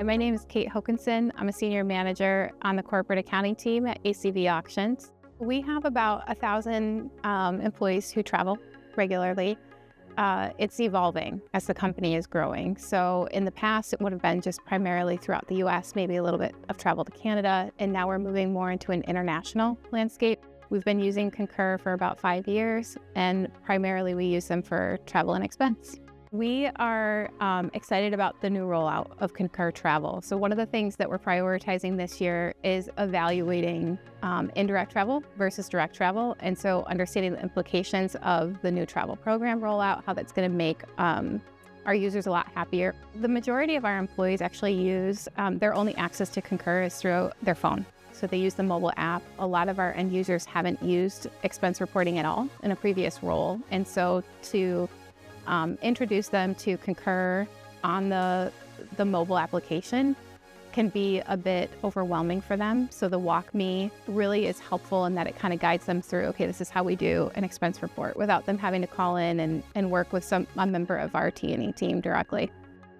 My name is Kate Hokinson. I'm a senior manager on the corporate accounting team at ACV Auctions. We have about 1,000 employees who travel regularly. It's evolving as the company is growing. So in the past, it would have been just primarily throughout the US, maybe a little bit of travel to Canada, and now we're moving more into an international landscape. We've been using Concur for about 5 years, and primarily we use them for travel and expense. We are excited about the new rollout of Concur Travel. So one of the things that we're prioritizing this year is evaluating indirect travel versus direct travel. And so understanding the implications of the new travel program rollout, how that's going to make our users a lot happier. The majority of our employees actually use, their only access to Concur is through their phone. So they use the mobile app. A lot of our end users haven't used expense reporting at all in a previous role. And so to introduce them to Concur on the mobile application can be a bit overwhelming for them. So the WalkMe really is helpful in that it kind of guides them through, okay, this is how we do an expense report without them having to call in and work with a member of our T&E team directly.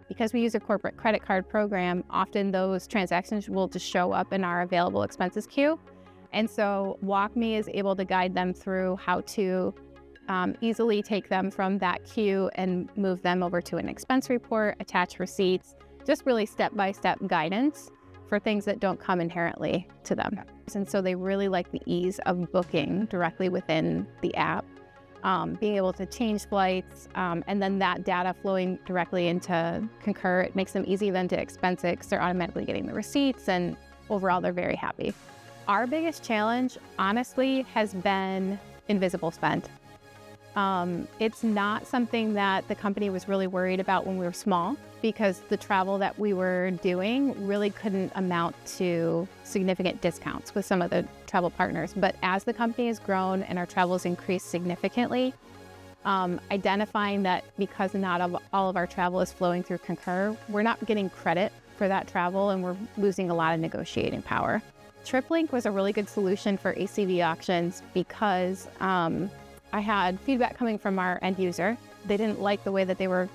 Because we use a corporate credit card program, often those transactions will just show up in our available expenses queue. And so WalkMe is able to guide them through how to easily take them from that queue and move them over to an expense report, attach receipts, just really step-by-step guidance for things that don't come inherently to them. And so they really like the ease of booking directly within the app, being able to change flights, and then that data flowing directly into Concur. It makes them easy then to expense it because they're automatically getting the receipts, and overall they're very happy. Our biggest challenge, honestly, has been invisible spend. It's not something that the company was really worried about when we were small, because the travel that we were doing really couldn't amount to significant discounts with some of the travel partners. But as the company has grown and our travel has increased significantly, identifying that because not all of our travel is flowing through Concur, we're not getting credit for that travel and we're losing a lot of negotiating power. TripLink was a really good solution for ACV Auctions because I had feedback coming from our end user. They didn't like the way that they were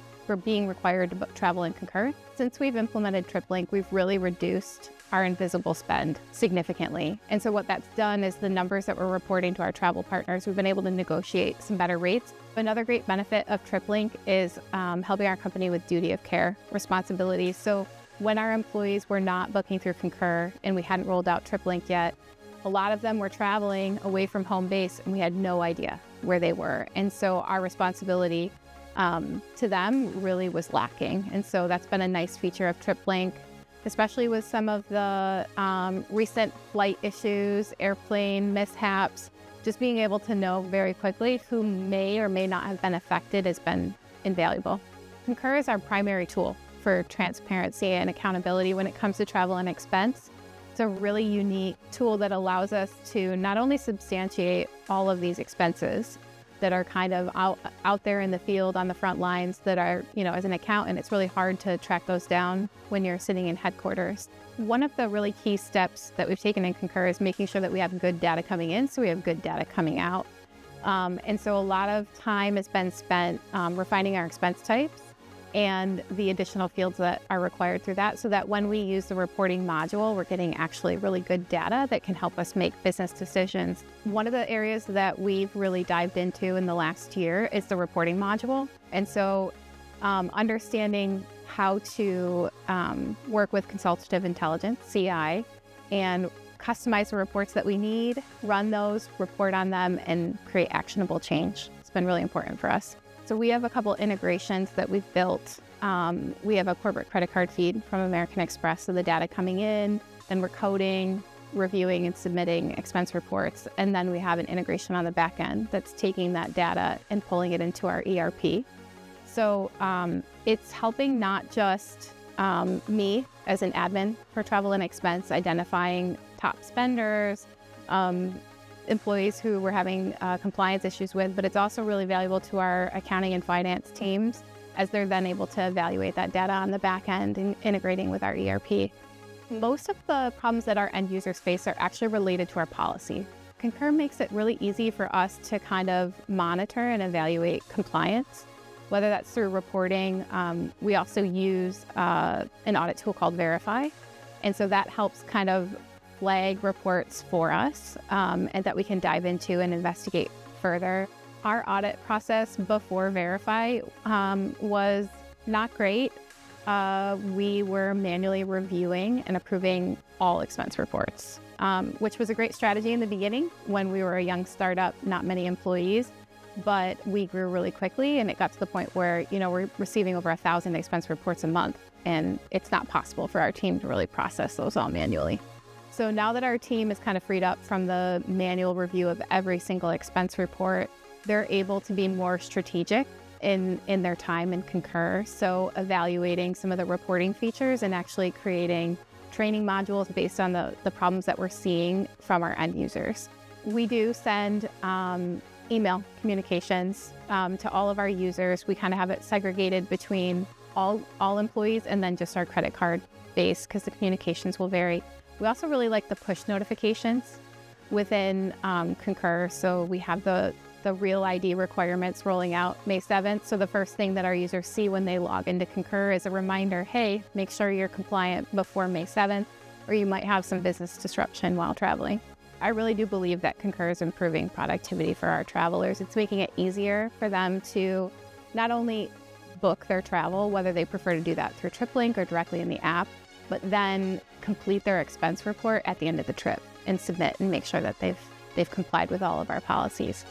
being required to book travel in Concur. Since we've implemented TripLink, we've really reduced our invisible spend significantly. And so what that's done is the numbers that we're reporting to our travel partners, we've been able to negotiate some better rates. Another great benefit of TripLink is helping our company with duty of care responsibilities. So when our employees were not booking through Concur and we hadn't rolled out TripLink yet, a lot of them were traveling away from home base and we had no idea where they were. And so our responsibility to them really was lacking. And so that's been a nice feature of TripLink, especially with some of the recent flight issues, airplane mishaps. Just being able to know very quickly who may or may not have been affected has been invaluable. Concur is our primary tool for transparency and accountability when it comes to travel and expense. It's a really unique tool that allows us to not only substantiate all of these expenses that are kind of out there in the field on the front lines that are, as an accountant, it's really hard to track those down when you're sitting in headquarters. One of the really key steps that we've taken in Concur is making sure that we have good data coming in, so we have good data coming out. And so a lot of time has been spent refining our expense types and the additional fields that are required through that, so that when we use the reporting module, we're getting actually really good data that can help us make business decisions. One of the areas that we've really dived into in the last year is the reporting module. And so understanding how to work with Consultative Intelligence, CI, and customize the reports that we need, run those, report on them, and create actionable change. It's been really important for us. So we have a couple integrations that we've built. We have a corporate credit card feed from American Express, so the data coming in, then we're coding, reviewing, and submitting expense reports. And then we have an integration on the back end that's taking that data and pulling it into our ERP. So it's helping not just me as an admin for travel and expense, identifying top spenders, employees who we're having compliance issues with, but it's also really valuable to our accounting and finance teams as they're then able to evaluate that data on the back end and integrating with our ERP. Most of the problems that our end users face are actually related to our policy. Concur makes it really easy for us to kind of monitor and evaluate compliance whether that's through reporting. We also use an audit tool called Verify. And so that helps kind of flag reports for us and that we can dive into and investigate further. Our audit process before Verify was not great. We were manually reviewing and approving all expense reports, which was a great strategy in the beginning when we were a young startup, not many employees, but we grew really quickly and it got to the point where, we're receiving over 1,000 expense reports a month and it's not possible for our team to really process those all manually. So now that our team is kind of freed up from the manual review of every single expense report, they're able to be more strategic in their time in Concur. So evaluating some of the reporting features and actually creating training modules based on the problems that we're seeing from our end users. We do send email communications to all of our users. We kind of have it segregated between all employees and then just our credit card base because the communications will vary. We also really like the push notifications within Concur. So we have the real ID requirements rolling out May 7th. So the first thing that our users see when they log into Concur is a reminder, hey, make sure you're compliant before May 7th, or you might have some business disruption while traveling. I really do believe that Concur is improving productivity for our travelers. It's making it easier for them to not only book their travel, whether they prefer to do that through TripLink or directly in the app, but then complete their expense report at the end of the trip and submit and make sure that they've complied with all of our policies.